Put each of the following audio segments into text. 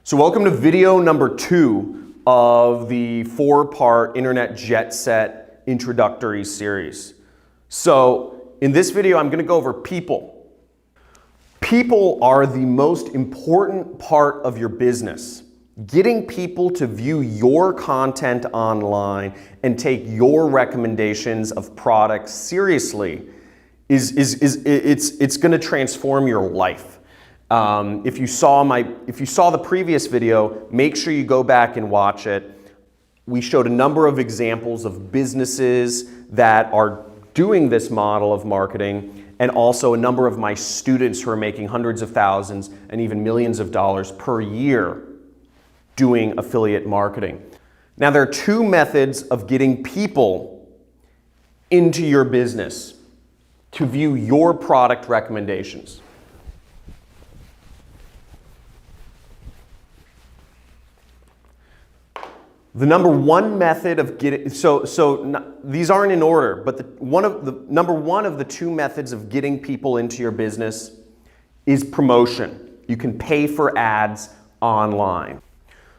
So welcome to video number 2 of the 4-part Internet Jet Set introductory series. So in this video, I'm going to go over people. People are the most important part of your business. Getting people to view your content online and take your recommendations of products seriously it's going to transform your life. If you saw the previous video, make sure you go back and watch it. We showed a number of examples of businesses that are doing this model of marketing, and also a number of my students who are making hundreds of thousands and even millions of dollars per year doing affiliate marketing. Now, there are 2 methods of getting people into your business to view your product recommendations. The number one method of getting, these aren't in order, but number one of the 2 methods of getting people into your business is promotion. You can pay for ads online.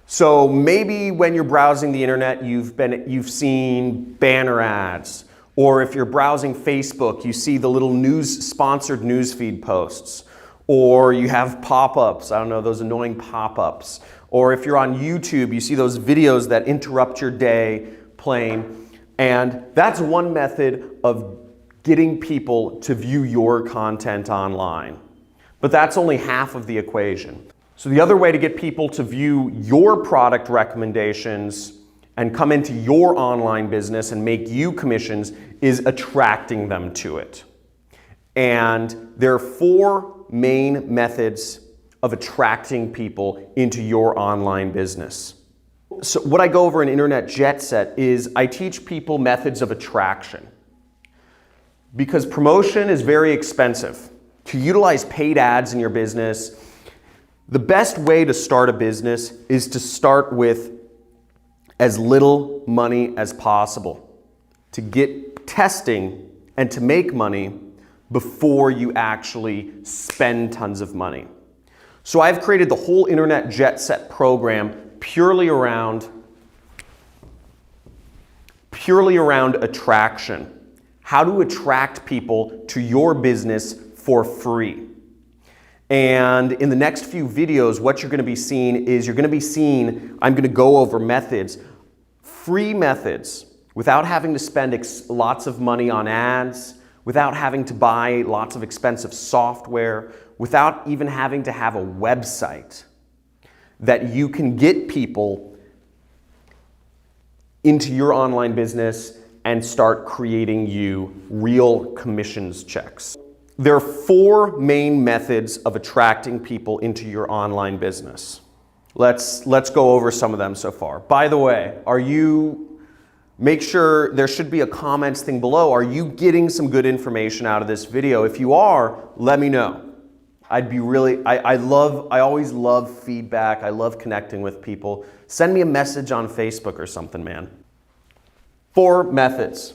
So maybe when you're browsing the internet, you've seen banner ads, or if you're browsing Facebook, you see the little sponsored newsfeed posts, or you have pop-ups, I don't know, those annoying pop-ups. Or if you're on YouTube, you see those videos that interrupt your day playing. And that's one method of getting people to view your content online. But that's only half of the equation. So the other way to get people to view your product recommendations and come into your online business and make you commissions is attracting them to it. And there are 4 main methods of attracting people into your online business. So what I go over in Internet Jet Set is I teach people methods of attraction. Because promotion is very expensive. To utilize paid ads in your business, the best way to start a business is to start with as little money as possible, to get testing and to make money before you actually spend tons of money. So I've created the whole Internet Jet Set program purely around attraction. How to attract people to your business for free. And in the next few videos, what you're going to be seeing is I'm going to go over methods, free methods, without having to spend lots of money on ads, without having to buy lots of expensive software, without even having to have a website, that you can get people into your online business and start creating you real commissions checks. There are 4 main methods of attracting people into your online business. Let's go over some of them so far. By the way, make sure there should be a comments thing below. Are you getting some good information out of this video? If you are, let me know. I always love feedback. I love connecting with people. Send me a message on Facebook or something, man. 4 methods.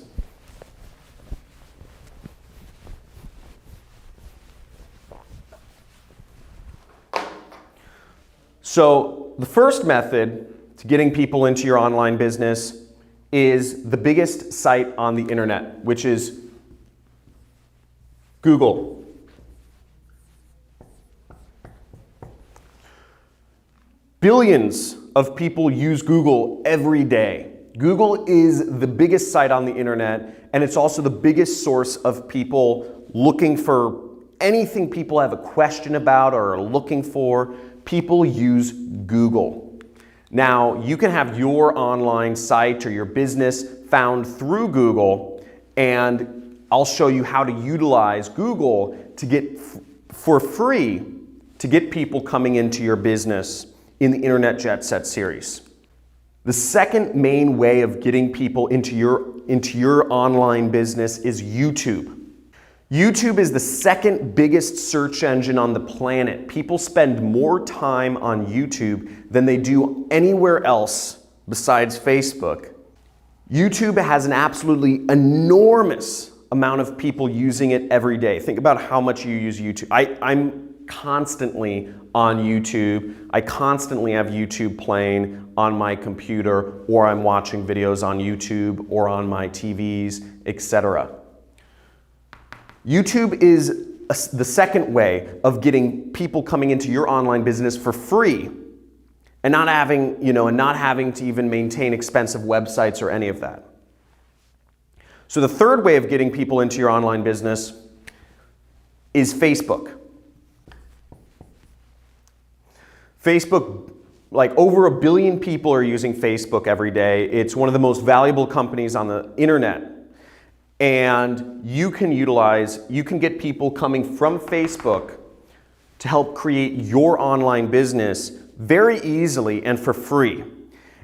So the first method to getting people into your online business is the biggest site on the internet, which is Google. Billions of people use Google every day. Google is the biggest site on the internet, and it's also the biggest source of people looking for anything people have a question about or are looking for. People use Google. Now, you can have your online site or your business found through Google, and I'll show you how to utilize Google to get for free to get people coming into your business in the Internet Jet Set series. The second main way of getting people into your online business is YouTube. YouTube is the second biggest search engine on the planet. People spend more time on YouTube than they do anywhere else besides Facebook. YouTube has an absolutely enormous amount of people using it every day. Think about how much you use YouTube. constantly on YouTube. I constantly have YouTube playing on my computer, or I'm watching videos on YouTube or on my TVs, etc. YouTube is the second way of getting people coming into your online business for free and not having, to even maintain expensive websites or any of that. So the third way of getting people into your online business is Facebook. Facebook, like over 1 billion people are using Facebook every day. It's one of the most valuable companies on the internet. And you can get people coming from Facebook to help create your online business very easily and for free.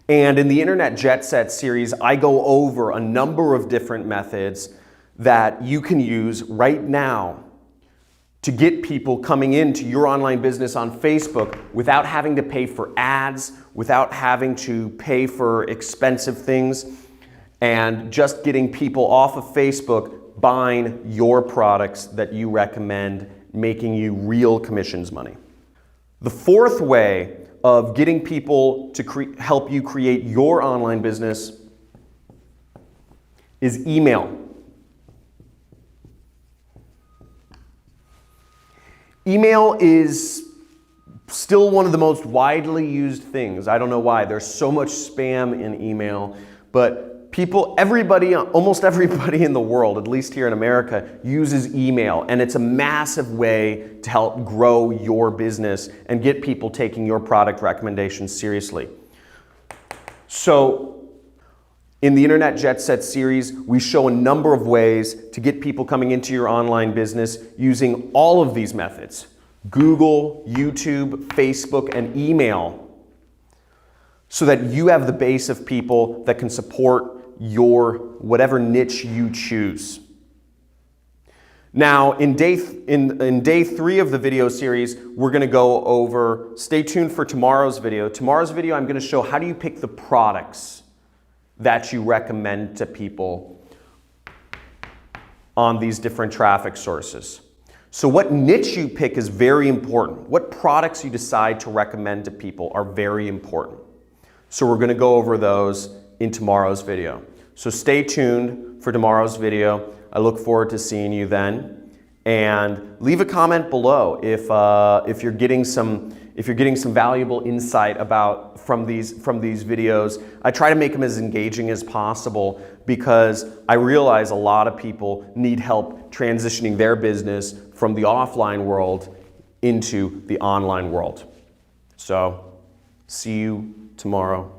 And in the Internet Jet Set series, I go over a number of different methods that you can use right now to get people coming into your online business on Facebook without having to pay for ads, without having to pay for expensive things, and just getting people off of Facebook buying your products that you recommend, making you real commissions money. The fourth way of getting people to help you create your online business is email. Email is still one of the most widely used things. I don't know why. There's so much spam in email, but almost everybody in the world, at least here in America, uses email, and it's a massive way to help grow your business and get people taking your product recommendations seriously. So in the Internet Jet Set series, we show a number of ways to get people coming into your online business using all of these methods: Google, YouTube, Facebook, and email, so that you have the base of people that can support your whatever niche you choose. Now, in day 3 of the video series, we're going to go over, stay tuned for tomorrow's video. Tomorrow's video, I'm going to show how do you pick the products that you recommend to people on these different traffic sources. So what niche you pick is very important. What products you decide to recommend to people are very important. So we're going to go over those in tomorrow's video. So stay tuned for tomorrow's video. I look forward to seeing you then. And leave a comment below if you're getting some valuable insight from these videos. I try to make them as engaging as possible because I realize a lot of people need help transitioning their business from the offline world into the online world. So see you tomorrow.